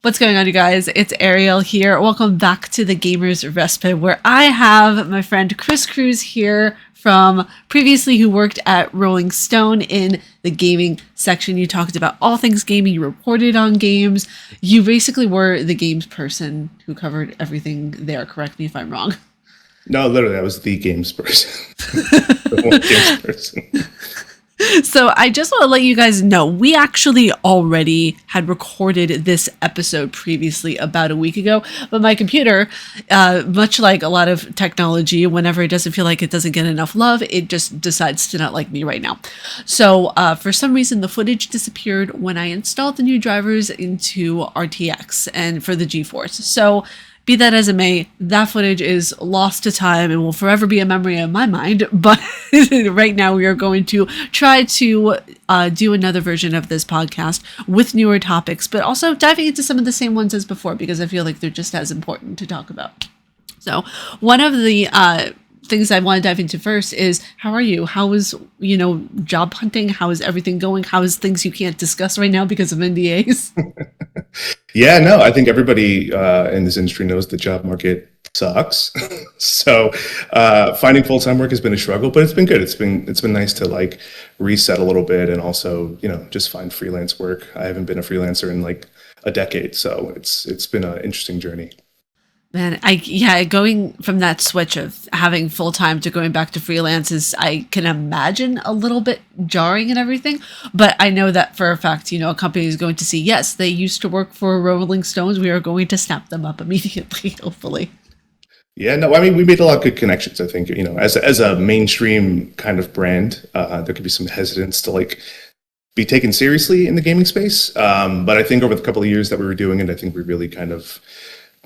What's going on, you guys? It's Ariel here. Welcome back to the Gamers Respite, where I have my friend Cruz here from previously, who worked at Rolling Stone in the gaming section. You talked about all things gaming. You reported on games. You basically were the games person who covered everything there. Correct me if I'm wrong. No, literally, I was the games person. The one games person. So I just want to let you guys know, we actually already had recorded this episode previously about a week ago, but my computer, much like a lot of technology, whenever it doesn't feel like it doesn't get enough love, it just decides to not like me right now. So for some reason, the footage disappeared when I installed the new drivers into RTX and for the GeForce. So be that as it may, that footage is lost to time and will forever be a memory in my mind. But right now we are going to try to do another version of this podcast with newer topics, but also diving into some of the same ones as before, because I feel like they're just as important to talk about. So one of the things I want to dive into first is, how are you? How is, job hunting? How is everything going? How is things you can't discuss right now because of NDAs? Yeah, no, I think everybody in this industry knows the job market sucks. So finding full-time work has been a struggle, but it's been good. It's been nice to like reset a little bit and also, just find freelance work. I haven't been a freelancer in like a decade, so it's been an interesting journey. Man, going from that switch of having full time to going back to freelance is, I can imagine, a little bit jarring and everything. But I know that for a fact, a company is going to see, yes, they used to work for Rolling Stones. We are going to snap them up immediately, hopefully. Yeah, no, I mean, we made a lot of good connections. I think, as a mainstream kind of brand, there could be some hesitance to like be taken seriously in the gaming space. But I think over the couple of years that we were doing it, I think we really kind of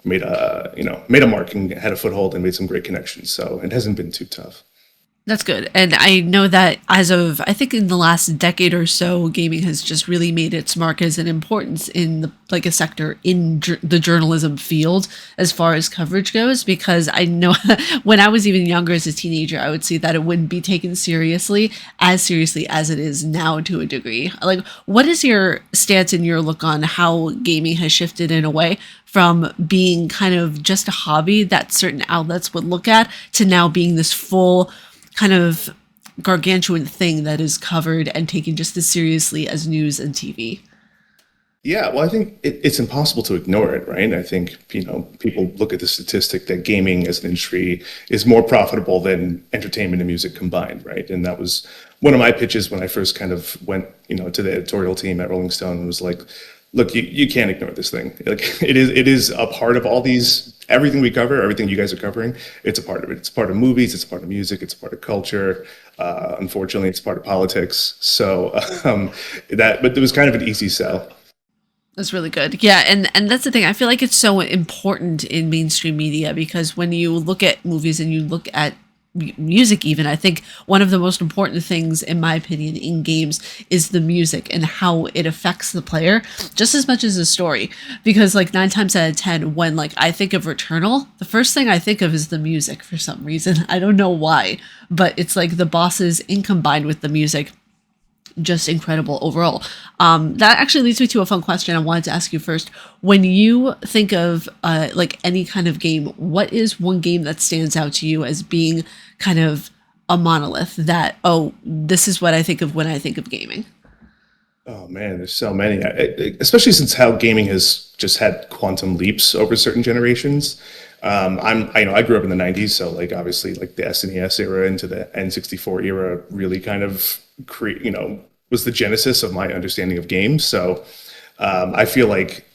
made a mark and had a foothold and made some great connections. So it hasn't been too tough. That's good. And I know that as of, I think in the last decade or so, gaming has just really made its mark as an importance in a sector in the journalism field as far as coverage goes, because I know when I was even younger as a teenager, I would see that it wouldn't be taken seriously as it is now to a degree. Like, what is your stance and your look on how gaming has shifted in a way from being kind of just a hobby that certain outlets would look at to now being this full kind of gargantuan thing that is covered and taken just as seriously as news and TV? Yeah, well, I think it's impossible to ignore it, right? I think, people look at the statistic that gaming as an industry is more profitable than entertainment and music combined, right? And that was one of my pitches when I first kind of went, to the editorial team at Rolling Stone, and was like, look, you can't ignore this thing. Like, it is a part of all these, everything we cover, everything you guys are covering, it's a part of it. It's part of movies, it's a part of music, it's a part of culture. Unfortunately, it's part of politics. So but it was kind of an easy sell. That's really good. Yeah, and that's the thing. I feel like it's so important in mainstream media, because when you look at movies and you look at music even, I think one of the most important things, in my opinion, in games is the music and how it affects the player just as much as the story. Because like 9 times out of 10, when like I think of Returnal, the first thing I think of is the music for some reason. I don't know why, but it's like the bosses in combined with the music, just incredible overall. That actually leads me to a fun question I wanted to ask you first. When you think of like any kind of game, what is one game that stands out to you as being kind of a monolith that, oh, this is what I think of when I think of gaming? Oh man, there's so many, especially since how gaming has just had quantum leaps over certain generations. I grew up in the 90s, so like obviously like the SNES era into the N64 era really kind of was the genesis of my understanding of games. So I feel like,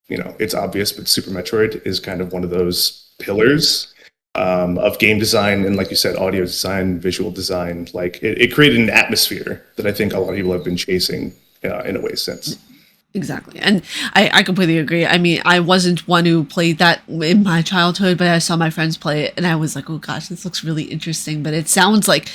it's obvious, but Super Metroid is kind of one of those pillars of game design. And like you said, audio design, visual design, like it created an atmosphere that I think a lot of people have been chasing in a way since. Exactly. And I completely agree. I mean, I wasn't one who played that in my childhood, but I saw my friends play it and I was like, oh gosh, this looks really interesting. But it sounds like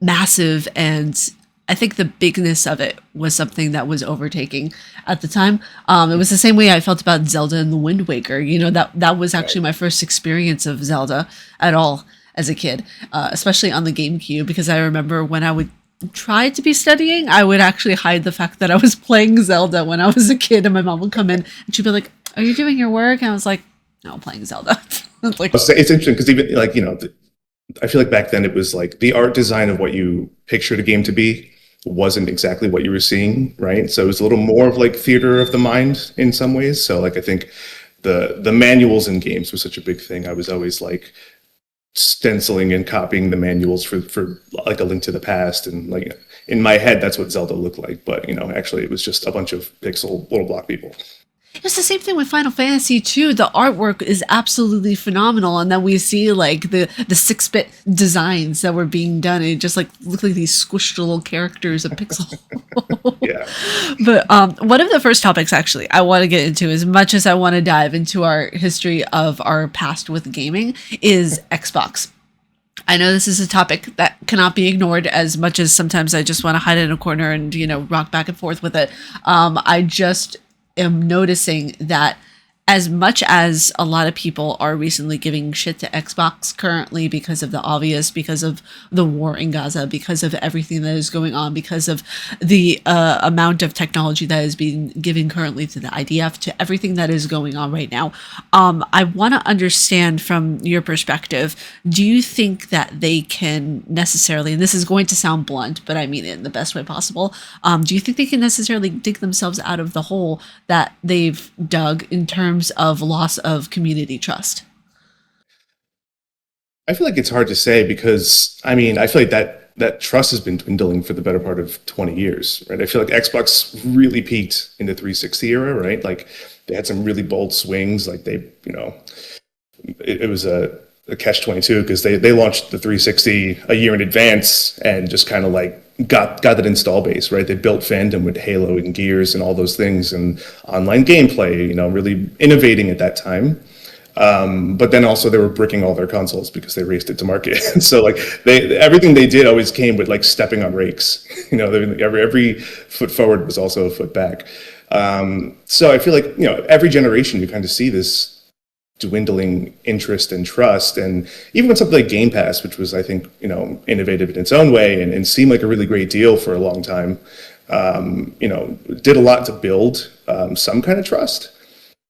massive, and I think the bigness of it was something that was overtaking at the time. It was the same way I felt about Zelda and the Wind Waker. That was actually my first experience of Zelda at all as a kid, especially on the GameCube, because I remember when I would try to be studying, I would actually hide the fact that I was playing Zelda when I was a kid, and my mom would come in and she'd be like, are you doing your work? And I was like, no, I'm playing Zelda. It's like, It's interesting because even like, I feel like back then it was like the art design of what you pictured a game to be wasn't exactly what you were seeing, right? So it was a little more of like theater of the mind in some ways. So like I think the manuals in games was such a big thing. I was always like stenciling and copying the manuals for like A Link to the Past, and like in my head that's what Zelda looked like, but actually it was just a bunch of pixel little block people. it's the same thing with Final Fantasy too. The artwork is absolutely phenomenal, and then we see like the 6-bit designs that were being done. And it just like looked like these squished little characters of pixel. Yeah. But one of the first topics actually I want to get into, as much as I want to dive into our history of our past with gaming, is Xbox. I know this is a topic that cannot be ignored, as much as sometimes I just want to hide in a corner and, rock back and forth with it. I just am noticing that as much as a lot of people are recently giving shit to Xbox currently because of the obvious, because of the war in Gaza, because of everything that is going on, because of the amount of technology that is being given currently to the IDF, to everything that is going on right now, I want to understand from your perspective, do you think that they can necessarily, and this is going to sound blunt, but I mean it in the best way possible, do you think they can necessarily dig themselves out of the hole that they've dug in terms of loss of community trust? I feel like it's hard to say because I feel like that trust has been dwindling for the better part of 20 years, right? I feel like Xbox really peaked in the 360 era, right? Like they had some really bold swings. Like it was a catch 22 because they launched the 360 a year in advance and just kind of like got that install base, right? They built fandom with Halo and Gears and all those things and online gameplay, really innovating at that time. But then also they were bricking all their consoles because they raced it to market. So like everything they did always came with like stepping on rakes. Every foot forward was also a foot back. So I feel like every generation you kind of see this dwindling interest and trust. And even with something like Game Pass, which was, I think, innovative in its own way and seemed like a really great deal for a long time, did a lot to build some kind of trust.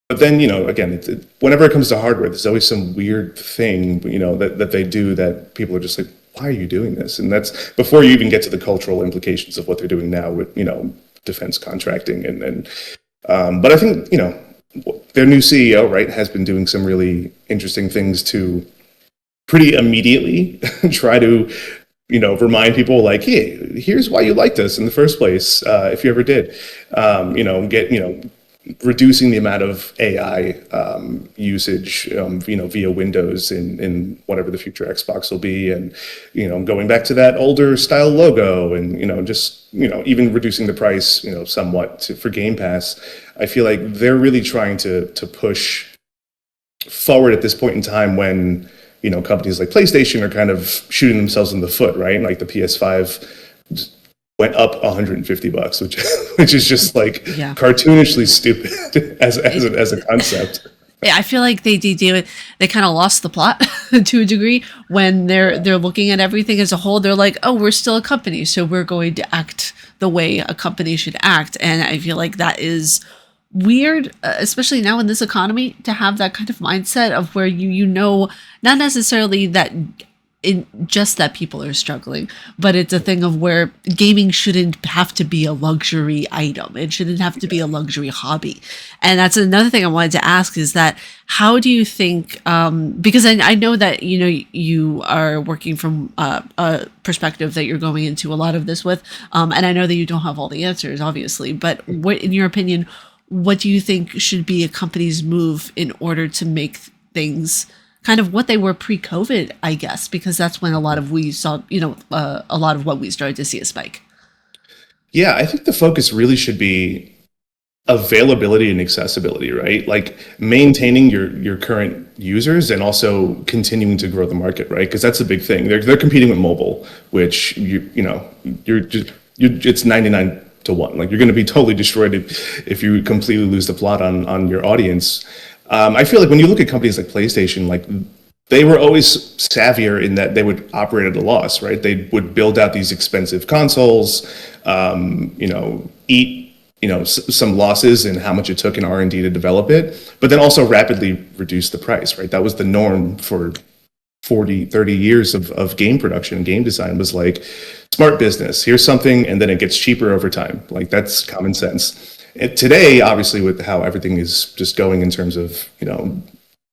But then, again, whenever it comes to hardware, there's always some weird thing, that they do that people are just like, why are you doing this? And that's before you even get to the cultural implications of what they're doing now with, defense contracting. But I think, their new CEO, right, has been doing some really interesting things to pretty immediately try to, remind people like, hey, here's why you liked us in the first place, if you ever did. Reducing the amount of AI usage, via Windows in whatever the future Xbox will be, and going back to that older style logo, and even reducing the price, somewhat for Game Pass. I feel like they're really trying to push forward at this point in time when companies like PlayStation are kind of shooting themselves in the foot, right? Like the PS5 went up $150, which is just like cartoonishly stupid as a concept. Yeah, I feel like they kind of lost the plot to a degree when they're looking at everything as a whole. They're like, oh, we're still a company, so we're going to act the way a company should act. And I feel like that is weird, especially now in this economy, to have that kind of mindset of where not necessarily that just that people are struggling, but it's a thing of where gaming shouldn't have to be a luxury item. It shouldn't have to be a luxury hobby. And that's another thing I wanted to ask, is that how do you think, because I know that, you are working from a perspective that you're going into a lot of this with, and I know that you don't have all the answers, obviously, but what, in your opinion, what do you think should be a company's move in order to make things kind of what they were pre-COVID, I guess, because that's when a lot of we saw, a lot of what we started to see a spike. Yeah, I think the focus really should be availability and accessibility, right? Like maintaining your current users and also continuing to grow the market, right? Because that's a big thing. They're competing with mobile, which it's 99 to 1. Like you're going to be totally destroyed if you completely lose the plot on your audience. I feel like when you look at companies like PlayStation, like they were always savvier in that they would operate at a loss, right? They would build out these expensive consoles, eat, some losses in how much it took in R&D to develop it, but then also rapidly reduce the price, right? That was the norm for 40, 30 years of game production. Game design was like smart business. Here's something, and then it gets cheaper over time. Like, that's common sense. And today, obviously, with how everything is just going in terms of,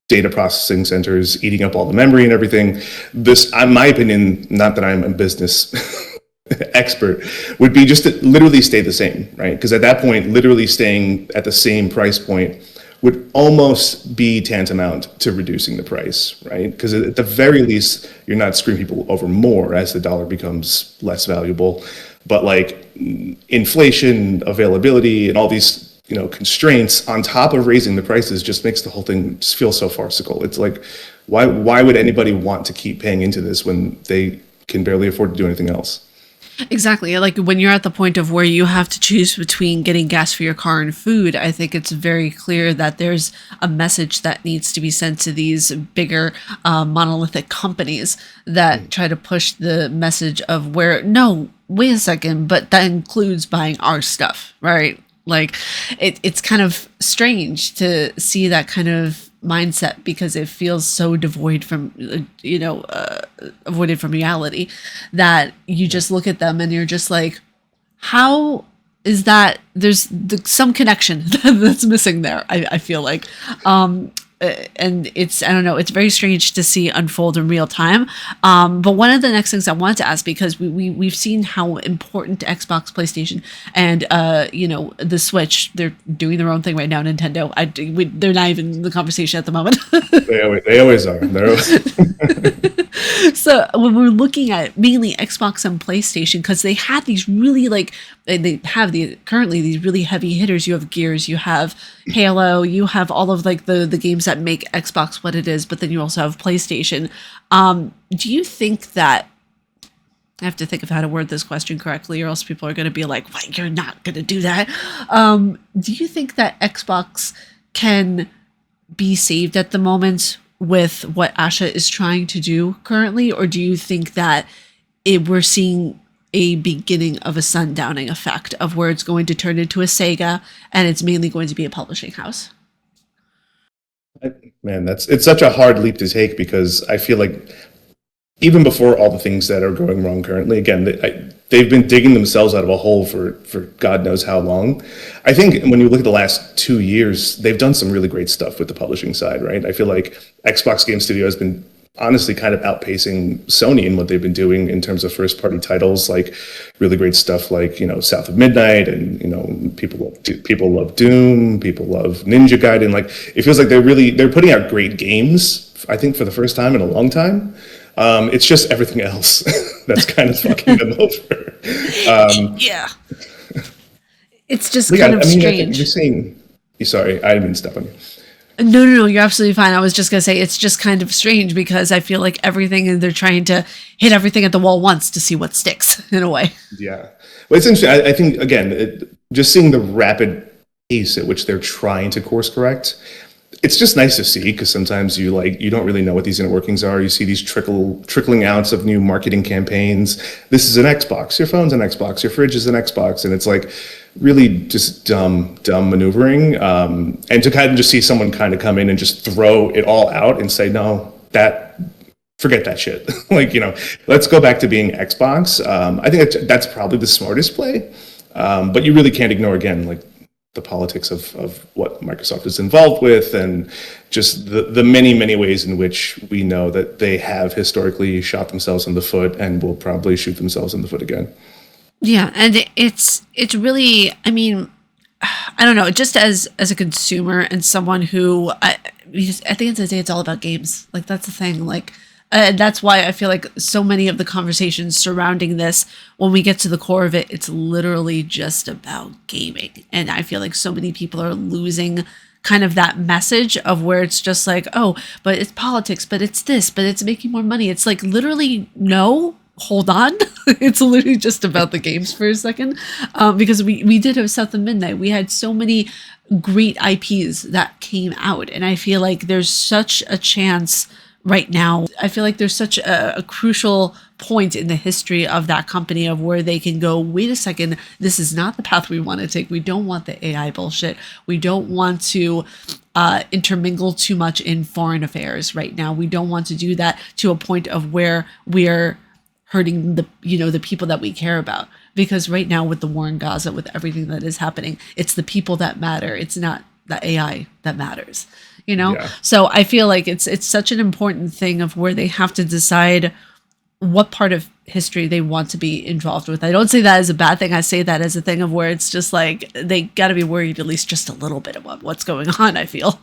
data processing centers eating up all the memory and everything, this, in my opinion, not that I'm a business expert, would be just to literally stay the same, right? Because at that point, literally staying at the same price point would almost be tantamount to reducing the price, right? Because at the very least, you're not screwing people over more as the dollar becomes less valuable. But like inflation, availability, and all these constraints on top of raising the prices just makes the whole thing just feel so farcical. It's like, why would anybody want to keep paying into this when they can barely afford to do anything else? Exactly. Like when you're at the point of where you have to choose between getting gas for your car and food, I think it's very clear that there's a message that needs to be sent to these bigger monolithic companies that try to push the message of where, no, wait a second, but that includes buying our stuff, right? Like it's kind of strange to see that kind of mindset because it feels so devoid from avoided from reality that you just look at them and you're just like, how is that? There's some connection that's missing there. I feel like and it's, I don't know, it's very strange to see unfold in real time. But one of the next things I wanted to ask, because we've seen how important Xbox, PlayStation, and the Switch, they're doing their own thing right now. Nintendo, they're not even in the conversation at the moment. They always are. So when we're looking at mainly Xbox and PlayStation, because they had these really currently these really heavy hitters. You have Gears, you have Halo, you have all of like the games that make Xbox what it is, but then you also have PlayStation. Do you think that, I have to think of how to word this question correctly, or else people are going to be like, "Why, you're not going to do that?" Do you think that Xbox can be saved at the moment with what Asha is trying to do currently, or do you think that we're seeing a beginning of a sundowning effect of where it's going to turn into a Sega and it's mainly going to be a publishing house? Man, it's such a hard leap to take because I feel like even before all the things that are going wrong currently, again, they've been digging themselves out of a hole for God knows how long. I think when you look at the last 2 years, they've done some really great stuff with the publishing side, right? I feel like Xbox Game Studio has been honestly kind of outpacing Sony in what they've been doing in terms of first party titles, like really great stuff like, South of Midnight, and, people love Doom, people love Ninja Gaiden. Like, it feels like they're putting out great games, I think, for the first time in a long time. It's just everything else that's kind of fucking them over. Yeah. It's just kind of strange. You're saying, sorry, I didn't mean to step on you. No, you're absolutely fine. I was just going to say it's just kind of strange because I feel like everything, and they're trying to hit everything at the wall once to see what sticks in a way. Yeah. Well, it's interesting. I think, again, just seeing the rapid pace at which they're trying to course correct, it's just nice to see, because sometimes you don't really know what these inner workings are. You see these trickling outs of new marketing campaigns. This is an Xbox. Your phone's an Xbox. Your fridge is an Xbox. And it's like really just dumb maneuvering. And to kind of just see someone kind of come in and just throw it all out and say, no, forget that shit. Let's go back to being Xbox. I think that's probably the smartest play. But you really can't ignore, again, like, the politics of what Microsoft is involved with, and just the many, many ways in which we know that they have historically shot themselves in the foot and will probably shoot themselves in the foot again. Yeah, and it's really, I mean, I don't know, just as a consumer and someone who, at the end of the day, it's all about games. Like, that's the thing. Like, that's why I feel like so many of the conversations surrounding this, when we get to the core of it, it's literally just about gaming. And I feel like so many people are losing kind of that message of where it's just like, oh, but it's politics, but it's this, but it's making more money. It's like, literally, no, hold on. It's literally just about the games for a second. Because we did have South of Midnight. We had so many great IPs that came out. And I feel like there's such a chance right now. I feel like there's such a crucial point in the history of that company of where they can go, wait a second, this is not the path we want to take. We don't want the AI bullshit. We don't want to intermingle too much in foreign affairs right now. We don't want to do that to a point of where we're hurting the people that we care about. Because right now with the war in Gaza, with everything that is happening, it's the people that matter. It's not the AI that matters, Yeah. So I feel like it's such an important thing of where they have to decide what part of history they want to be involved with. I don't say that as a bad thing. I say that as a thing of where it's just like they got to be worried at least just a little bit about what's going on, I feel.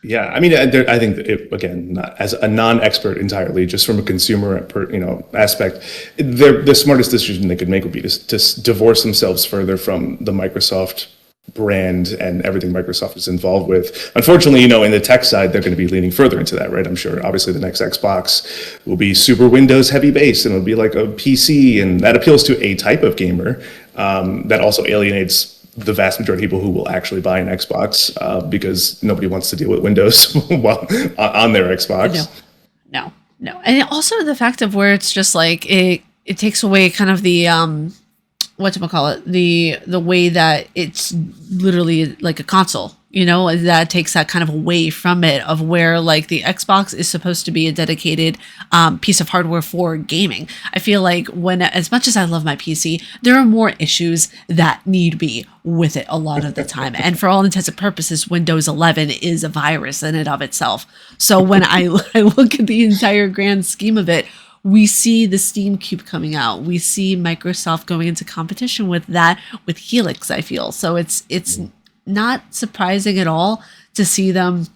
Yeah, I mean, I think again, not as a non-expert entirely, just from a consumer, aspect, the smartest decision they could make would be to divorce themselves further from the Microsoft brand and everything Microsoft is involved with. Unfortunately, in the tech side, they're going to be leaning further into that, right? I'm sure. Obviously, the next Xbox will be super Windows heavy base, and it'll be like a PC, and that appeals to a type of gamer that also alienates the vast majority of people who will actually buy an Xbox because nobody wants to deal with Windows while on their Xbox. No. And also the fact of where it's just like it takes away kind of the whatchamacallit, the way that it's literally like a console, that takes that kind of away from it of where like the Xbox is supposed to be a dedicated piece of hardware for gaming. I feel like when, as much as I love my PC, there are more issues that need be with it a lot of the time. And for all intents and purposes, Windows 11 is a virus in and of itself. So when I look at the entire grand scheme of it, we see the Steam Cube coming out. We see Microsoft going into competition with that, with Helix, I feel. So it's not surprising at all to see them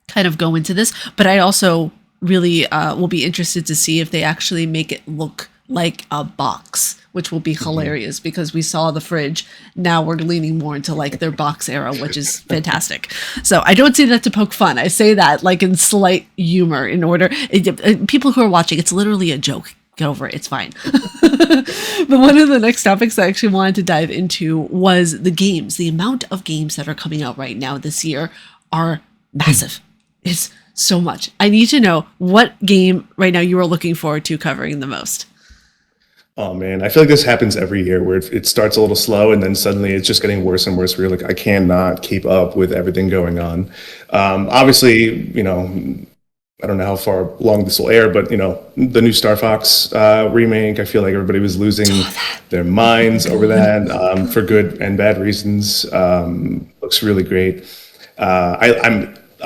kind of go into this. But I also really will be interested to see if they actually make it look like a box, which will be hilarious because we saw the fridge. Now we're leaning more into like their box era, which is fantastic. So I don't say that to poke fun. I say that like in slight humor in order. People who are watching, it's literally a joke. Get over it. It's fine. But one of the next topics I actually wanted to dive into was the games. The amount of games that are coming out right now this year are massive. It's so much. I need to know what game right now you are looking forward to covering the most. Oh man, I feel like this happens every year where it starts a little slow and then suddenly it's just getting worse and worse. Where you're like, I cannot keep up with everything going on. Obviously, I don't know how far along this will air, but the new Star Fox remake, I feel like everybody was losing their minds over that for good and bad reasons. Looks really great.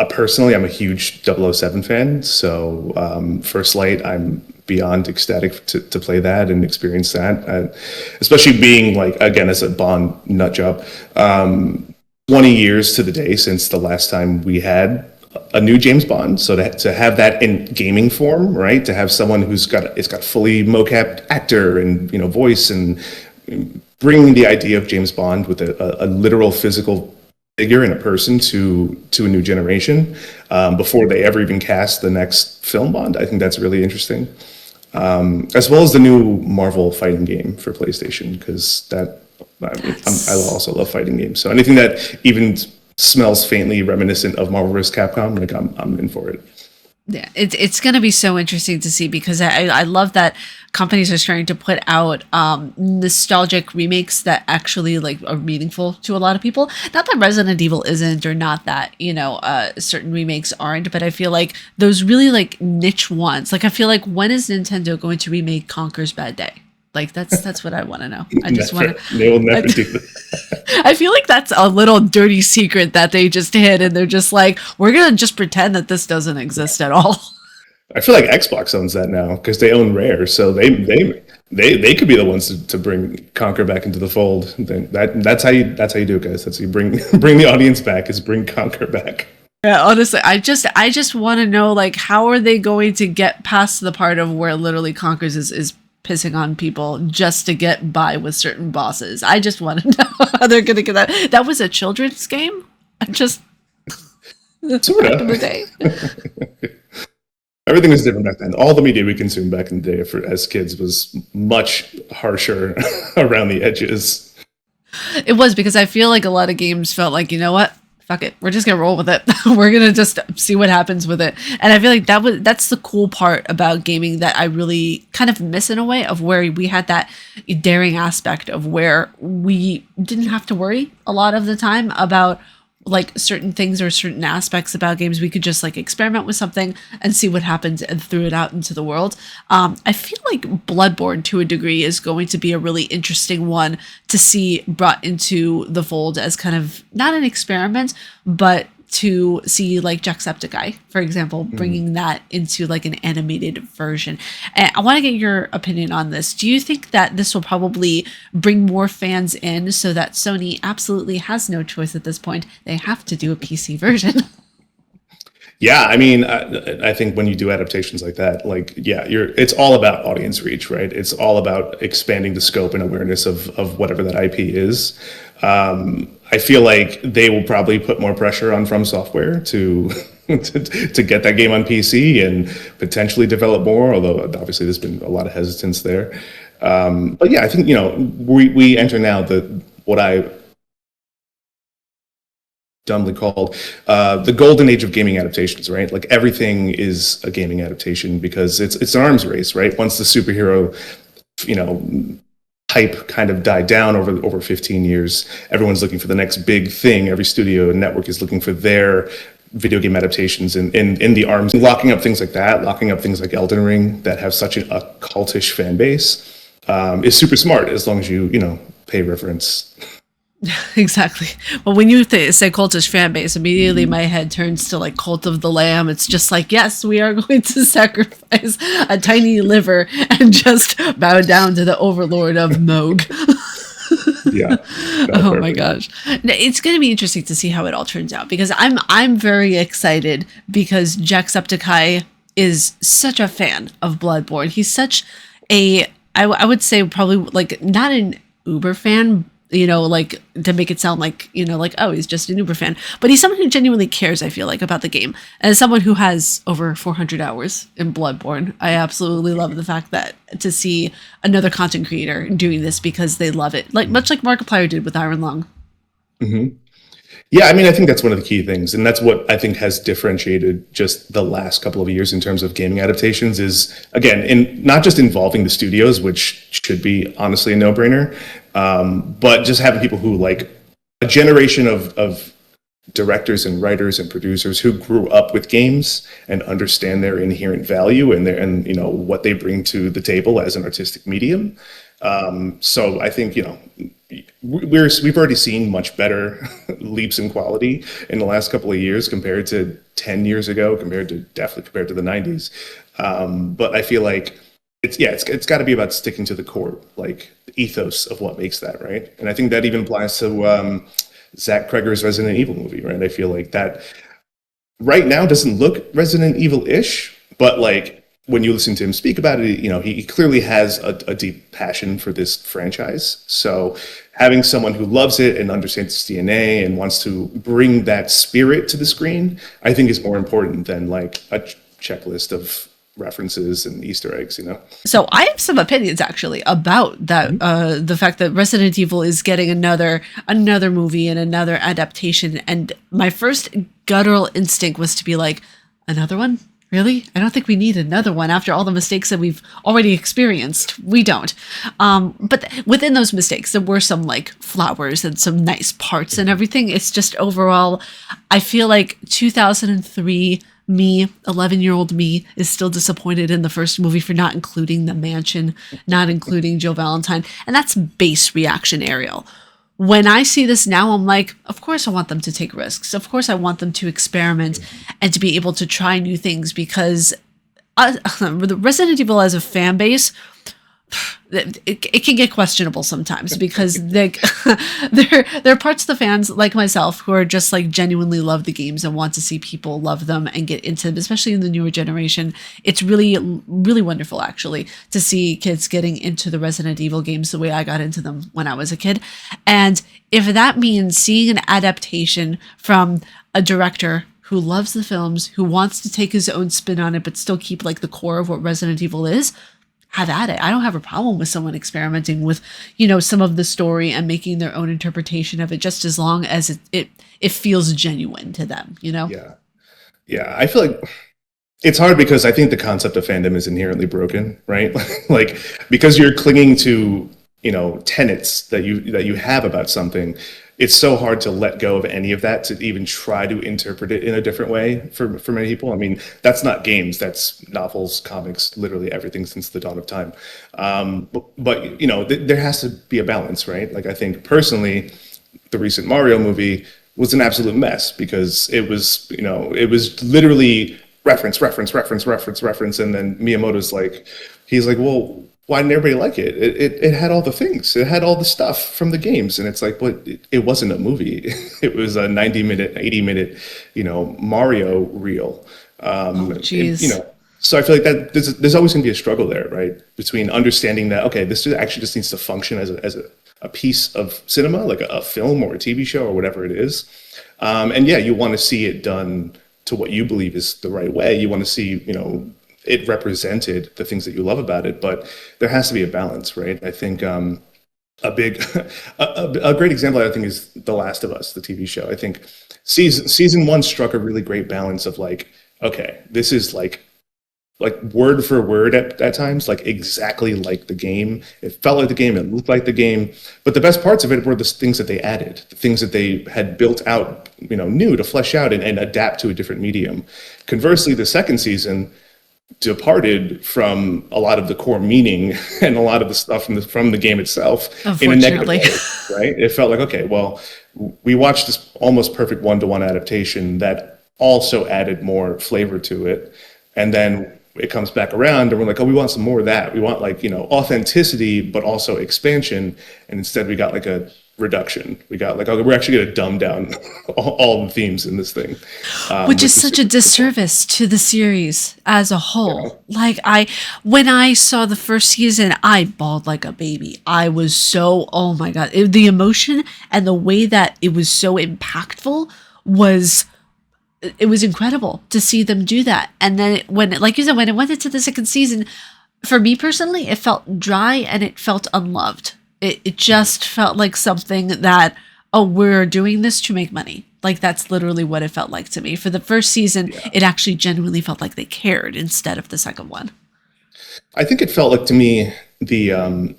Personally, I'm a huge 007 fan, so First Light, I'm beyond ecstatic to play that and experience that, especially being like, again, as a Bond nut job, 20 years to the day since the last time we had a new James Bond. So to have that in gaming form, right? To have someone it's got fully mocapped actor and voice, and bringing the idea of James Bond with a literal physical figure and a person to a new generation before they ever even cast the next film Bond. I think that's really interesting. As well as the new Marvel fighting game for PlayStation, because I also love fighting games. So anything that even smells faintly reminiscent of Marvel vs. Capcom, like I'm in for it. Yeah, it's going to be so interesting to see because I love that companies are starting to put out nostalgic remakes that actually like are meaningful to a lot of people. Not that Resident Evil isn't, or not that certain remakes aren't, but I feel like those really like niche ones. Like I feel like, when is Nintendo going to remake Conker's Bad Day? Like that's what I want to know. I just want to. They will never do that. I feel like that's a little dirty secret that they just hid, and they're just like, we're gonna just pretend that this doesn't exist at all. I feel like Xbox owns that now because they own Rare, so they could be the ones to bring Conker back into the fold. That's how you do it, guys. That's how you bring the audience back, is bring Conker back. Yeah, honestly, I just want to know, like, how are they going to get past the part of where literally Conkers is pissing on people just to get by with certain bosses. I just want to know how they're going to get that. That was a children's game? Just sort of. back in the day. Everything was different back then. All the media we consumed back in the day as kids was much harsher around the edges. It was, because I feel like a lot of games felt like, you know what? fuck it, we're just gonna roll with it. We're gonna just see what happens with it. And I feel like that's the cool part about gaming that I really kind of miss in a way, of where we had that daring aspect of where we didn't have to worry a lot of the time about like certain things or certain aspects about games. We could just like experiment with something and see what happens and throw it out into the world. I feel like Bloodborne to a degree is going to be a really interesting one to see brought into the fold as kind of not an experiment, but to see like Jacksepticeye, for example, bringing that into like an animated version. And I want to get your opinion on this. Do you think that this will probably bring more fans in, so that Sony absolutely has no choice at this point? They have to do a PC version. Yeah, I mean, I think when you do adaptations like that, like, yeah, it's all about audience reach, right? It's all about expanding the scope and awareness of whatever that IP is. I feel like they will probably put more pressure on From Software to to get that game on PC and potentially develop more, although obviously there's been a lot of hesitance there. But yeah, I think, we enter now what I dumbly called the golden age of gaming adaptations, right? Like everything is a gaming adaptation because it's an arms race, right? Once the superhero, hype kind of died down over 15 years, everyone's looking for the next big thing. Every studio and network is looking for their video game adaptations in the arms, locking up things like that, locking up things like Elden Ring that have such a cultish fan base, is super smart, as long as you pay reference. Exactly. Well, when you say cultish fan base, immediately my head turns to like Cult of the Lamb. It's just like, yes, we are going to sacrifice a tiny liver and just bow down to the overlord of Moog. Yeah. Oh my gosh. It's going to be interesting to see how it all turns out, because I'm very excited, because Jacksepticeye is such a fan of Bloodborne. He's such I would say probably like not an uber fan, like to make it sound like, like, oh, he's just an uber fan, but he's someone who genuinely cares, I feel like, about the game. And as someone who has over 400 hours in Bloodborne, I absolutely love the fact that to see another content creator doing this because they love it, like much like Markiplier did with Iron Lung. Mm-hmm. Yeah, I mean, I think that's one of the key things, and that's what I think has differentiated just the last couple of years in terms of gaming adaptations is, again, in not just involving the studios, which should be honestly a no-brainer, but just having people who, like, a generation of directors and writers and producers who grew up with games and understand their inherent value and what they bring to the table as an artistic medium. So I think we've already seen much better leaps in quality in the last couple of years compared to 10 years ago, compared to the 90s. But I feel like it's got to be about sticking to the core, like the ethos of what makes that, right? And I think that even applies to Zach Kreger's Resident Evil movie, right? I feel like that right now doesn't look Resident Evil-ish, but like when you listen to him speak about it, he clearly has a deep passion for this franchise. So having someone who loves it and understands its DNA and wants to bring that spirit to the screen, I think is more important than like a checklist of references and Easter eggs, So I have some opinions actually about that. The fact that Resident Evil is getting another movie and another adaptation. And my first guttural instinct was to be like, another one? Really? I don't think we need another one after all the mistakes that we've already experienced. We don't. But within those mistakes, there were some like flowers and some nice parts and everything. It's just overall, I feel like 2003 me, 11-year-old me, is still disappointed in the first movie for not including the mansion, not including Jill Valentine. And that's base reaction, Ariel. When I see this now, I'm like, of course I want them to take risks. Of course I want them to experiment and to be able to try new things, because Resident Evil as a fan base, it can get questionable sometimes, because there are parts of the fans like myself who are just like genuinely love the games and want to see people love them and get into them, especially in the newer generation. It's really, really wonderful actually to see kids getting into the Resident Evil games the way I got into them when I was a kid. And if that means seeing an adaptation from a director who loves the films, who wants to take his own spin on it but still keep like the core of what Resident Evil is, have at it. I don't have a problem with someone experimenting with, some of the story and making their own interpretation of it, just as long as it feels genuine to them. Yeah. Yeah. I feel like it's hard because I think the concept of fandom is inherently broken, right? Like because you're clinging to, tenets that you have about something, it's so hard to let go of any of that to even try to interpret it in a different way for many people. I mean, that's not games, that's novels, comics, literally everything since the dawn of time. But there has to be a balance, right? Like I think personally, the recent Mario movie was an absolute mess because it was literally reference, reference, reference, reference, reference, and then Miyamoto's like, he's like, well, why didn't everybody like it? It had all the things, it had all the stuff from the games, and it's like, but it wasn't a movie. It was a 90-minute, 80-minute, Mario reel. Oh, geez. So I feel like that there's always going to be a struggle there, right? Between understanding that, okay, this actually just needs to function as a piece of cinema, like a film or a TV show or whatever it is. And yeah, you want to see it done to what you believe is the right way. You want to see, it represented the things that you love about it, but there has to be a balance, right? I think a big, a great example, I think, is The Last of Us, the TV show. I think season one struck a really great balance of like, okay, this is like word for word at times, like exactly like the game. It felt like the game, it looked like the game. But the best parts of it were the things that they added, the things that they had built out, new to flesh out and adapt to a different medium. Conversely, the second season departed from a lot of the core meaning and a lot of the stuff from the game itself in a negative way, right? It felt like, okay, well, we watched this almost perfect one-to-one adaptation that also added more flavor to it. And then it comes back around and we're like, oh, we want some more of that. We want authenticity, but also expansion. And instead we got like a reduction. We got like, oh, we're actually going to dumb down all the themes in this thing. Which is such a disservice to the series as a whole. Yeah. Like when I saw the first season, I bawled like a baby. I was so, oh my God, the emotion and the way that it was so impactful was incredible to see them do that. And then like you said, when it went into the second season, for me personally, it felt dry and it felt unloved. It just felt like something that, oh, we're doing this to make money. Like that's literally what it felt like to me. For the first season, It actually genuinely felt like they cared instead of the second one. I think it felt like to me the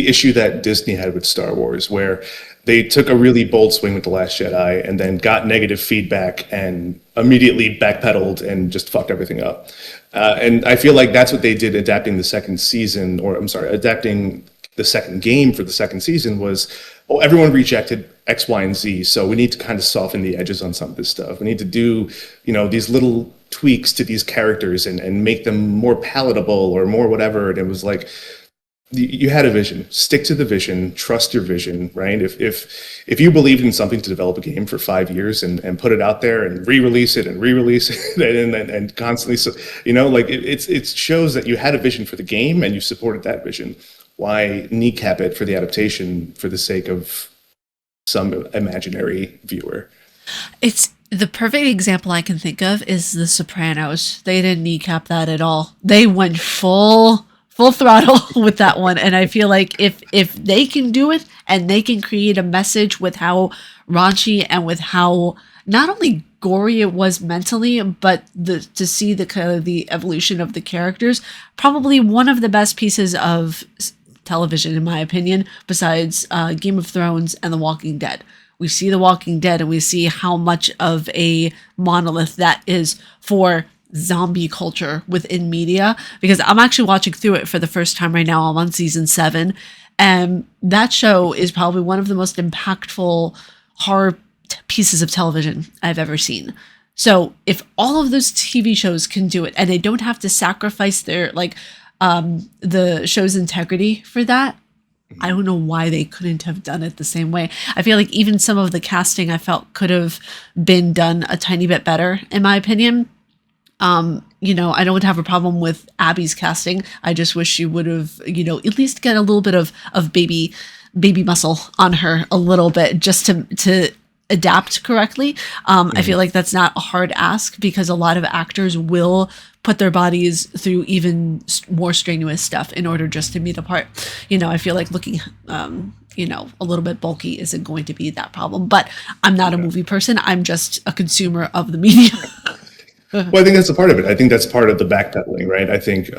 issue that Disney had with Star Wars, where they took a really bold swing with The Last Jedi and then got negative feedback and immediately backpedaled and just fucked everything up. And I feel like that's what they did adapting the second season, adapting the second game for the second season was, oh, everyone rejected X, Y, and Z, so we need to kind of soften the edges on some of this stuff. We need to do, these little tweaks to these characters and make them more palatable or more whatever. And it was like, you had a vision, stick to the vision, trust your vision, right? If you believed in something to develop a game for 5 years and put it out there and re-release it and constantly, so, it shows that you had a vision for the game and you supported that vision. Why kneecap it for the adaptation for the sake of some imaginary viewer? It's the perfect example I can think of is The Sopranos. They didn't kneecap that at all. They went full throttle with that one. And I feel like if they can do it and they can create a message with how raunchy and with how not only gory it was mentally, but to see the kind of the evolution of the characters, probably one of the best pieces of television, in my opinion, besides Game of Thrones and The Walking Dead. We see The Walking Dead and we see how much of a monolith that is for zombie culture within media, because I'm actually watching through it for the first time right now. I'm on season 7, and that show is probably one of the most impactful horror pieces of television I've ever seen. So if all of those TV shows can do it and they don't have to sacrifice their the show's integrity for that, I don't know why they couldn't have done it the same way. I feel like even some of the casting I felt could have been done a tiny bit better, in my opinion. I don't have a problem with Abby's casting. I just wish she would have, at least get a little bit of baby muscle on her a little bit just to adapt correctly. I feel like that's not a hard ask because a lot of actors will put their bodies through even more strenuous stuff in order just to meet a part. I feel like looking, a little bit bulky isn't going to be that problem. But I'm not a movie person. I'm just a consumer of the media. Well, I think that's a part of it. I think that's part of the backpedaling, right? I think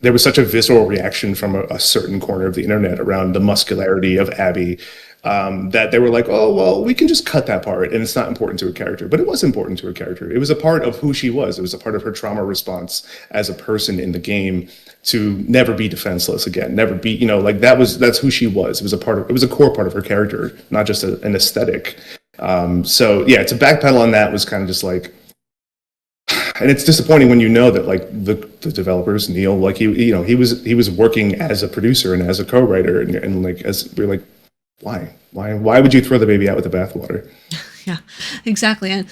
there was such a visceral reaction from a certain corner of the internet around the muscularity of Abby, that they were like, oh, well, we can just cut that part and it's not important to her character. But it was important to her character. It was a part of who she was. It was a part of her trauma response as a person in the game to never be defenseless again, never be, that's who she was. It was a core part of her character, not just an aesthetic. So yeah, to backpedal on that was kind of just like, and it's disappointing when that like the developers, Neil, like he was working as a producer and as a co-writer and like as we're like, why would you throw the baby out with the bathwater? Yeah, exactly. And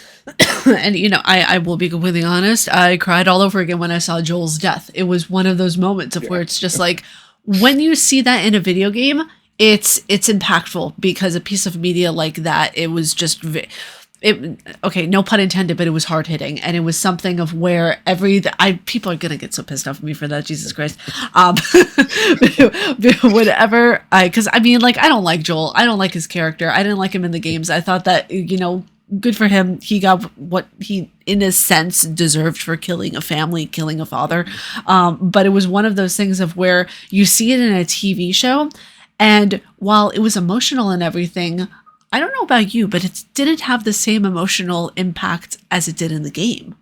I will be completely honest, I cried all over again when I saw Joel's death. It was one of those moments of where it's just like, when you see that in a video game, it's impactful, because a piece of media like that, it was just okay, no pun intended, but it was hard hitting, and it was something of where people are gonna get so pissed off at me for that, Jesus Christ. Whatever, because I don't like Joel. I don't like his character. I didn't like him in the games. I thought that good for him. He got what he, in a sense, deserved for killing a family, killing a father. But it was one of those things of where you see it in a TV show, and while it was emotional and everything, I don't know about you, but it didn't have the same emotional impact as it did in the game.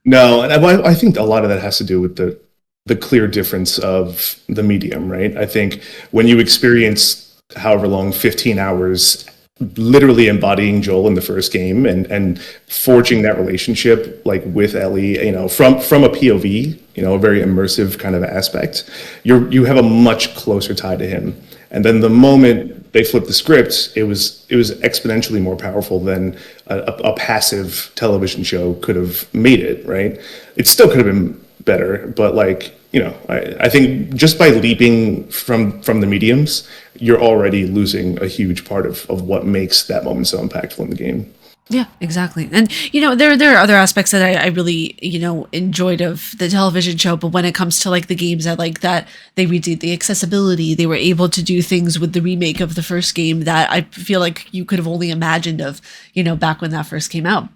No, and I think a lot of that has to do with the clear difference of the medium, right? I think when you experience however long, 15 hours, literally embodying Joel in the first game and forging that relationship like with Ellie, from a POV, a very immersive kind of aspect, you have a much closer tie to him. And then the moment they flipped the script, it was exponentially more powerful than a passive television show could have made it, right? It still could have been better, but I think just by leaping from the mediums, you're already losing a huge part of what makes that moment so impactful in the game. Yeah, exactly. And, there are other aspects that I really, enjoyed of the television show. But when it comes to like the games, I like that they redid the accessibility. They were able to do things with the remake of the first game that I feel like you could have only imagined of, back when that first came out.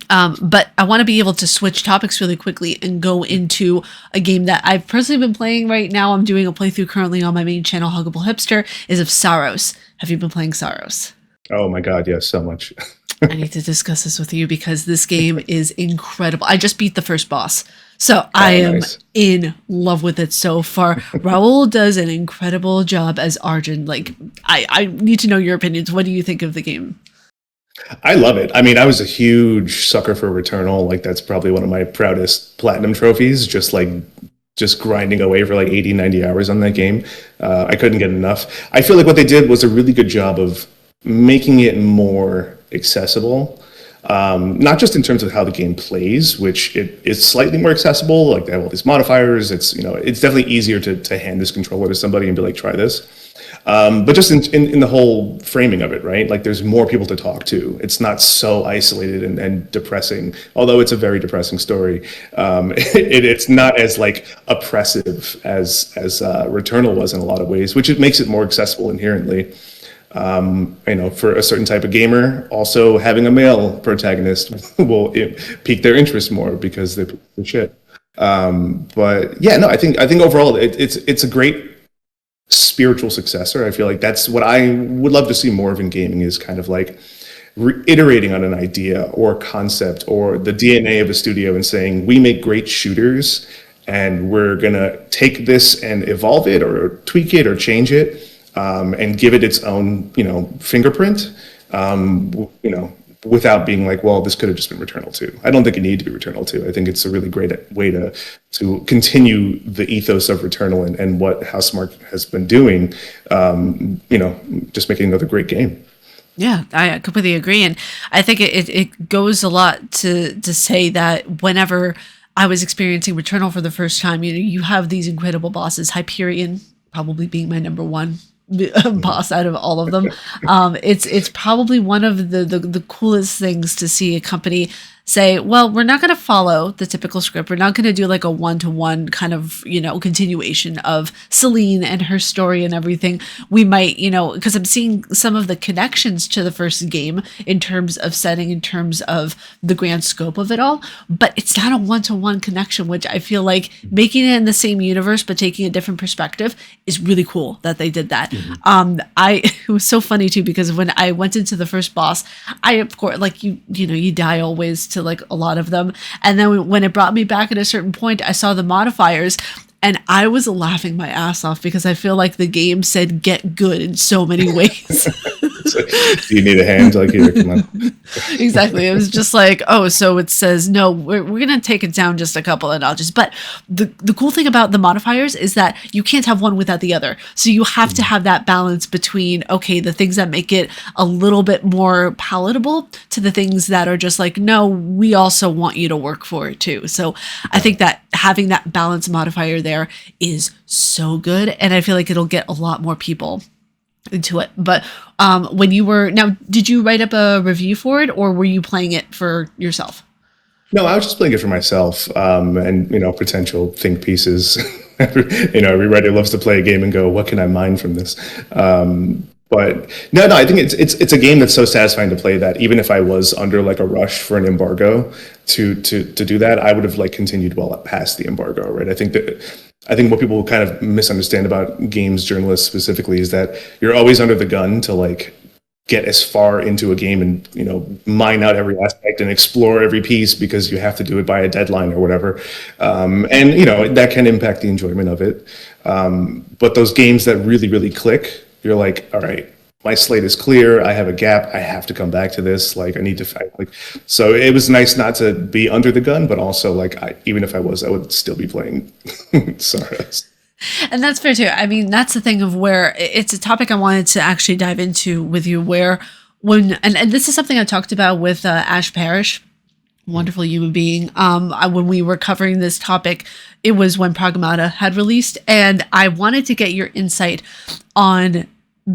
But I want to be able to switch topics really quickly and go into a game that I've personally been playing right now. I'm doing a playthrough currently on my main channel, Huggable Hipster, is of Saros. Have you been playing Saros? Oh my God, yes, so much. I need to discuss this with you because this game is incredible. I just beat the first boss, so I am in love with it so far. Raul does an incredible job as Arjun. Like, I need to know your opinions. What do you think of the game? I love it. I mean, I was a huge sucker for Returnal. Like, that's probably one of my proudest platinum trophies, just grinding away for like 80, 90 hours on that game. I couldn't get enough. I feel like what they did was a really good job of making it more accessible, not just in terms of how the game plays, which it is slightly more accessible. Like, they have all these modifiers. It's it's definitely easier to hand this controller to somebody and be like, try this. But just in the whole framing of it, right? Like, there's more people to talk to. It's not so isolated and depressing, although it's a very depressing story. It's not as like oppressive as Returnal was in a lot of ways, which it makes it more accessible inherently. For a certain type of gamer, also having a male protagonist will pique their interest more because they're the shit. But yeah, no, I think overall it's a great spiritual successor. I feel like that's what I would love to see more of in gaming, is kind of like reiterating on an idea or concept or the DNA of a studio and saying, we make great shooters and we're gonna take this and evolve it or tweak it or change it. And give it its own, fingerprint, without being like, well, this could have just been Returnal 2. I don't think it needed to be Returnal 2. I think it's a really great way to continue the ethos of Returnal and what Housemarque has been doing, just making another great game. Yeah, I completely agree. And I think it goes a lot to say that whenever I was experiencing Returnal for the first time, you have these incredible bosses, Hyperion probably being my number one boss out of all of them. It's probably one of the coolest things to see a company say, well, we're not going to follow the typical script. We're not going to do like a one-to-one kind of, continuation of Celine and her story and everything. We might, because I'm seeing some of the connections to the first game in terms of setting, in terms of the grand scope of it all, but it's not a one-to-one connection, which I feel like making it in the same universe but taking a different perspective is really cool that they did that. It was so funny too, because when I went into the first boss, I, of course, like you die always to like a lot of them, and then when it brought me back at a certain point, I saw the modifiers. And I was laughing my ass off because I feel like the game said get good in so many ways. Do you need a hand? Like, here, come on. Exactly. It was just like, oh, so it says, no, we're going to take it down just a couple of notches. But the cool thing about the modifiers is that you can't have one without the other. So you have to have that balance between, okay, the things that make it a little bit more palatable to the things that are just like, no, we also want you to work for it too. So I think that having that balance modifier there is so good. And I feel like it'll get a lot more people into it. But when you were did you write up a review for it, or were you playing it for yourself? No, I was just playing it for myself, and potential think pieces. Every writer loves to play a game and go, "What can I mine from this?" But no, I think it's a game that's so satisfying to play that even if I was under like a rush for an embargo to do that, I would have like continued well past the embargo, right? I think what people kind of misunderstand about games journalists specifically is that you're always under the gun to like get as far into a game and mine out every aspect and explore every piece because you have to do it by a deadline or whatever, and that can impact the enjoyment of it. But those games that really click, you're like, all right, my slate is clear. I have a gap. I have to come back to this. Like, I need to fight. Like, so it was nice not to be under the gun, but also like, even if I was, I would still be playing. Sorry. And that's fair too. I mean, that's the thing of where it's a topic I wanted to actually dive into with you, where and this is something I talked about with Ash Parrish, wonderful human being. When we were covering this topic, it was when Pragmata had released, and I wanted to get your insight on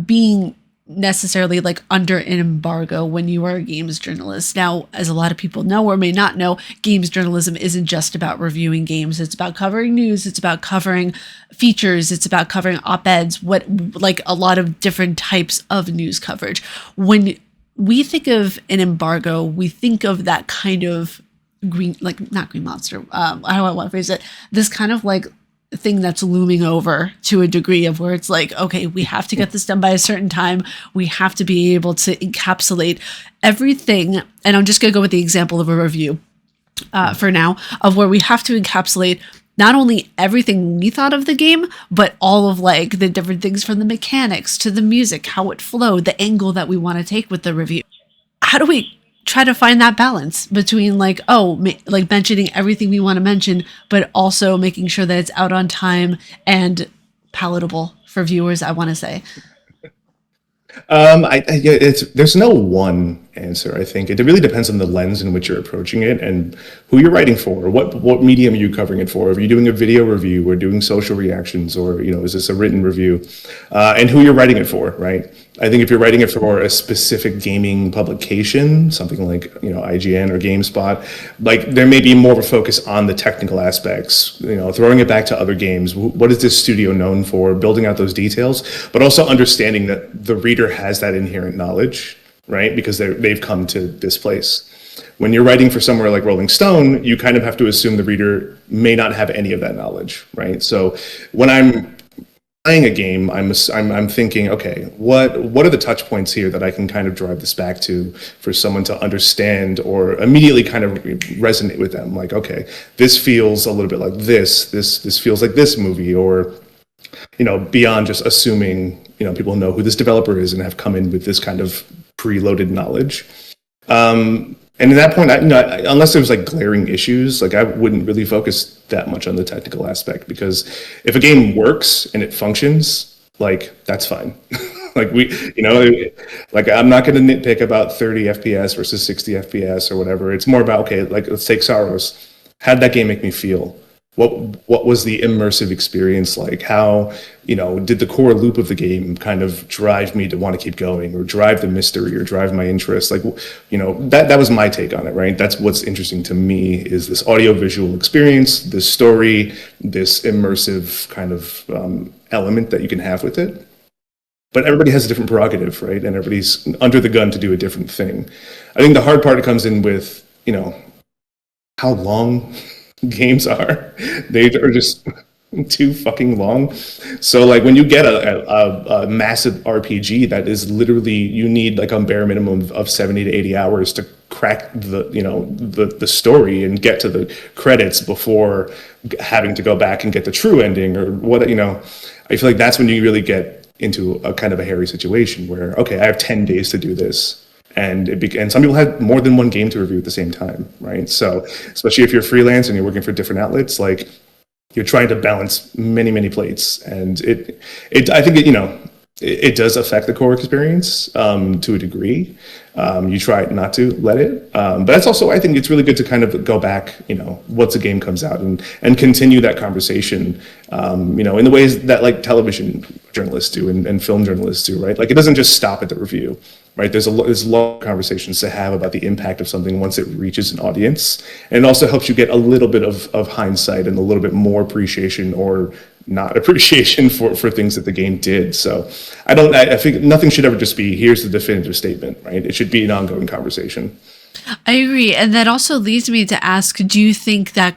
being necessarily like under an embargo when you are a games journalist. Now, as a lot of people know or may not know, games journalism isn't just about reviewing games. It's about covering news. It's about covering features. It's about covering op-eds, like a lot of different types of news coverage. When we think of an embargo, we think of that kind of green, like not green monster. How do I want to phrase it? This kind of like thing that's looming over to a degree of where it's like, okay, we have to get this done by a certain time. We have to be able to encapsulate everything. And I'm just going to go with the example of a review for now, of where we have to encapsulate not only everything we thought of the game, but all of like the different things from the mechanics to the music, how it flowed, the angle that we want to take with the review. How do we try to find that balance between like mentioning everything we want to mention, but also making sure that it's out on time and palatable for viewers, I want to say? There's no one answer. I think it really depends on the lens in which you're approaching it and who you're writing for. What medium are you covering it for? Are you doing a video review or doing social reactions, or is this a written review? And who you're writing it for, right? I think if you're writing it for a specific gaming publication, something like IGN or GameSpot, like there may be more of a focus on the technical aspects. Throwing it back to other games. What is this studio known for? Building out those details, but also understanding that the reader has that inherent knowledge, right? Because they've come to this place. When you're writing for somewhere like Rolling Stone, you kind of have to assume the reader may not have any of that knowledge, right? So when I'm playing a game, I'm thinking, okay, what are the touch points here that I can kind of drive this back to for someone to understand or immediately kind of resonate with them? Like, okay, this feels a little bit like this feels like this movie, or beyond just assuming people know who this developer is and have come in with this kind of preloaded knowledge. And at that point, unless there was like glaring issues, like I wouldn't really focus that much on the technical aspect, because if a game works and it functions, like that's fine. Like like I'm not going to nitpick about 30 FPS versus 60 FPS or whatever. It's more about, okay, like let's take Sorrows. How'd that game make me feel? what what was the immersive experience like? How, did the core loop of the game kind of drive me to want to keep going, or drive the mystery, or drive my interest? Like, that was my take on it, right? That's what's interesting to me, is this audio visual experience, this story, this immersive kind of element that you can have with it. But everybody has a different prerogative, right? And everybody's under the gun to do a different thing. I think the hard part comes in with, how long games are. They are just too fucking long. So like when you get a massive RPG that is literally, you need like a bare minimum of 70 to 80 hours to crack the story and get to the credits before having to go back and get the true ending, or what, I feel like that's when you really get into a kind of a hairy situation where, okay, I have 10 days to do this. And some people have more than one game to review at the same time, right? So especially if you're freelance and you're working for different outlets, like, you're trying to balance many plates, and I think it does affect the core experience to a degree. You try not to let it, but that's also, I think it's really good to kind of go back, once a game comes out, and continue that conversation, in the ways that like television journalists do, and film journalists do, right? Like, it doesn't just stop at the review, right? There's a lot of conversations to have about the impact of something once it reaches an audience, and it also helps you get a little bit of hindsight and a little bit more appreciation, or not appreciation, for things that the game did. So I think nothing should ever just be, here's the definitive statement, right? It should be an ongoing conversation. I agree. And that also leads me to ask, do you think that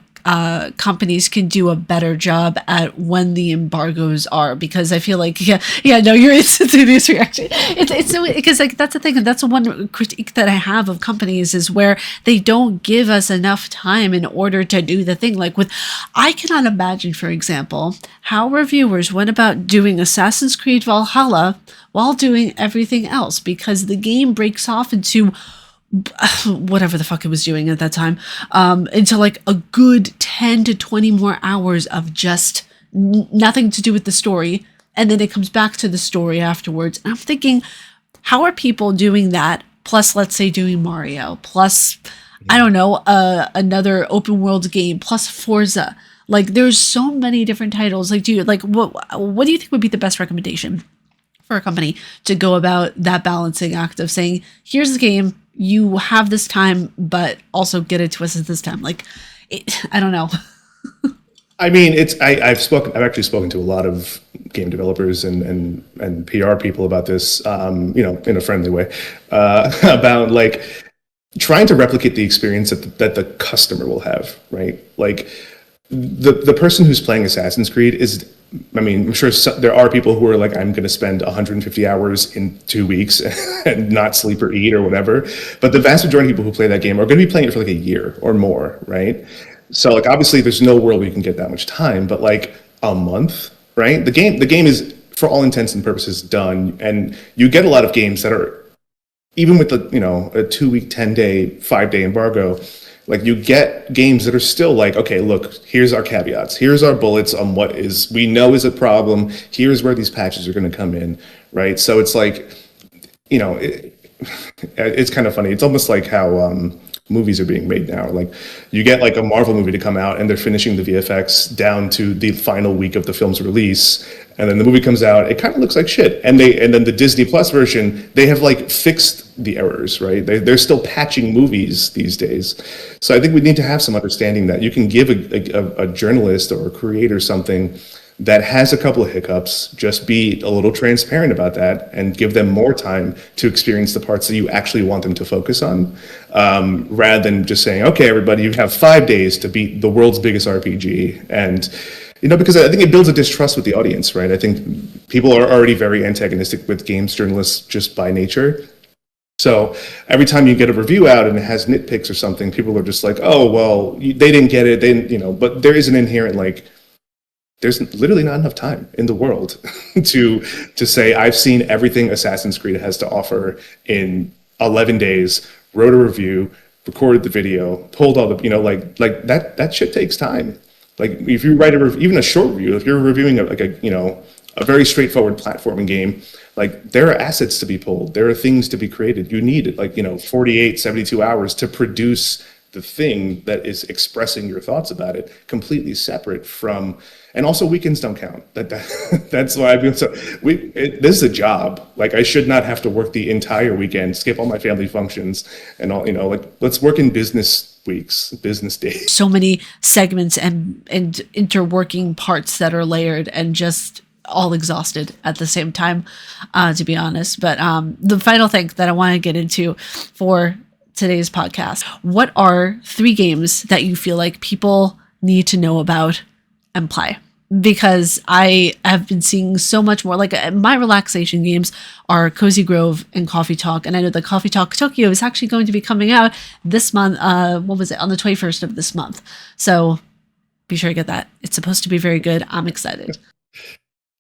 companies can do a better job at when the embargoes are? Because I feel like, no, you're instantaneous reaction. It's so, because like, that's the thing. That's one critique that I have of companies, is where they don't give us enough time in order to do the thing. Like I cannot imagine, for example, how reviewers went about doing Assassin's Creed Valhalla while doing everything else, because the game breaks off into whatever the fuck it was doing at that time, into like a good 10 to 20 more hours of just nothing to do with the story, and then it comes back to the story afterwards. And I'm thinking, how are people doing that, plus let's say doing Mario, plus I don't know, another open world game, plus Forza? Like, there's so many different titles. Like, what do you think would be the best recommendation for a company to go about that balancing act of saying, here's the game, you have this time, but also get it to us at this time? Like, I don't know. I mean, I've actually spoken to a lot of game developers and PR people about this, in a friendly way, about like trying to replicate the experience that the customer will have, right? Like, the person who's playing Assassin's Creed is, I mean, I'm sure there are people who are like, I'm going to spend 150 hours in 2 weeks and not sleep or eat or whatever. But the vast majority of people who play that game are going to be playing it for like a year or more, right? So like, obviously there's no world where you can get that much time, but like a month, right? The game is, for all intents and purposes, done. And you get a lot of games that are, even with the, a 2-week, 10-day, 5-day embargo, like, you get games that are still like, okay, look, here's our caveats, here's our bullets on what we know is a problem, here's where these patches are going to come in, right? So it's like, it's kind of funny. It's almost like how movies are being made now. Like, you get like a Marvel movie to come out, and they're finishing the VFX down to the final week of the film's release, and then the movie comes out, it kind of looks like shit. And then the Disney Plus version, they have like fixed the errors, right? They're still patching movies these days. So I think we need to have some understanding that you can give a journalist or a creator something that has a couple of hiccups, just be a little transparent about that, and give them more time to experience the parts that you actually want them to focus on, rather than just saying, okay, everybody, you have 5 days to beat the world's biggest RPG. And because I think it builds a distrust with the audience, right? I think people are already very antagonistic with games journalists just by nature. So every time you get a review out and it has nitpicks or something, people are just like, oh, well, they didn't get it. They didn't, but there is an inherent, like, there's literally not enough time in the world to say, I've seen everything Assassin's Creed has to offer in 11 days, wrote a review, recorded the video, pulled all the, like that shit takes time. Like, if you write even a short review, if you're reviewing a very straightforward platforming game, like, there are assets to be pulled, there are things to be created. You need 48, 72 hours to produce the thing that is expressing your thoughts about it, completely separate from. And also, weekends don't count. That's why I've been so. This is a job. Like, I should not have to work the entire weekend, skip all my family functions, and all. Like, let's work in business weeks, business days. So many segments and interworking parts that are layered and just all exhausted at the same time, to be honest. But the final thing that I want to get into for today's podcast: what are 3 games that you feel like people need to know about and play? Because I have been seeing so much more. Like, my relaxation games are Cozy Grove and Coffee Talk, and I know that Coffee Talk Tokyo is actually going to be coming out this month. What was it, on the 21st of this month? So be sure to get that. It's supposed to be very good. I'm excited.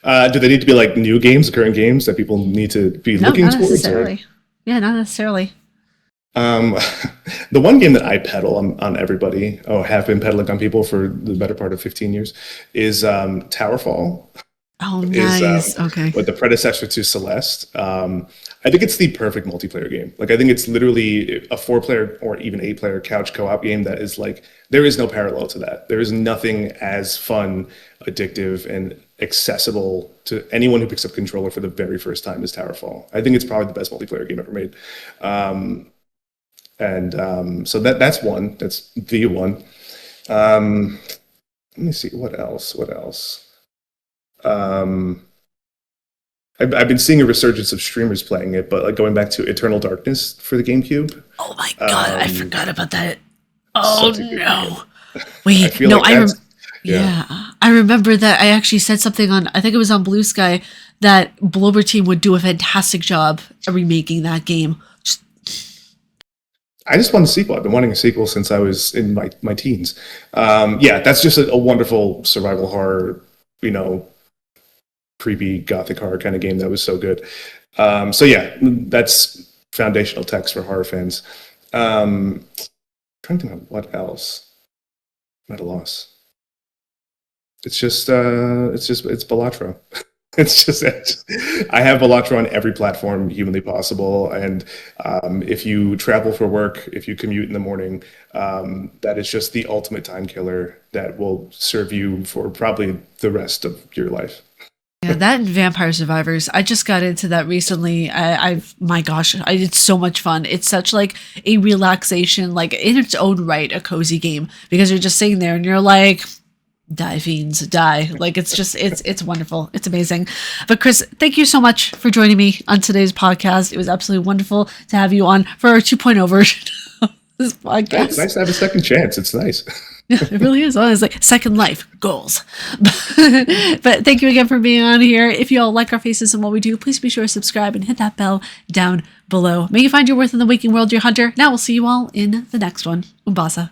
Do they need to be like new games, current games that people need to be looking not towards? Necessarily. Yeah, not necessarily. The one game that I peddle on everybody, have been peddling on people for the better part of 15 years, is Towerfall. Oh, nice. Okay. With the predecessor to Celeste. I think it's the perfect multiplayer game. Like, I think it's literally a 4-player or even 8-player couch co-op game that is like, there is no parallel to that. There is nothing as fun, addictive, and accessible to anyone who picks up a controller for the very first time as Towerfall. I think it's probably the best multiplayer game ever made. So that's one. That's the one. Let me see. What else? I've been seeing a resurgence of streamers playing it, but like going back to Eternal Darkness for the GameCube. Oh my God, I forgot about that. Oh no. Wait, no, like I remember that I actually said something on, I think it was on Bluesky, that Blober Team would do a fantastic job at remaking that game. I just want a sequel. I've been wanting a sequel since I was in my teens. That's just a wonderful survival horror, creepy gothic horror kind of game that was so good. That's foundational text for horror fans. Trying to think of what else. I'm at a loss. It's Balatro. I have Balatro on every platform humanly possible, and if you travel for work, if you commute in the morning, that is just the ultimate time killer that will serve you for probably the rest of your life. Yeah, that and Vampire Survivors. I just got into that recently. My gosh, it's so much fun. It's such like a relaxation, like in its own right, a cozy game, because you're just sitting there and you're like, die fiends, die. Like, it's wonderful. It's amazing. But Chris, thank you so much for joining me on today's podcast. It was absolutely wonderful to have you on for our 2.0 version of this podcast. It's nice to have a second chance. It's nice. Yeah, it really is. It's like second life goals. But thank you again for being on here. If you all like our faces and what we do, please be sure to subscribe and hit that bell down below. May you find your worth in the waking world, your hunter. Now we'll see you all in the next one. Umbasa.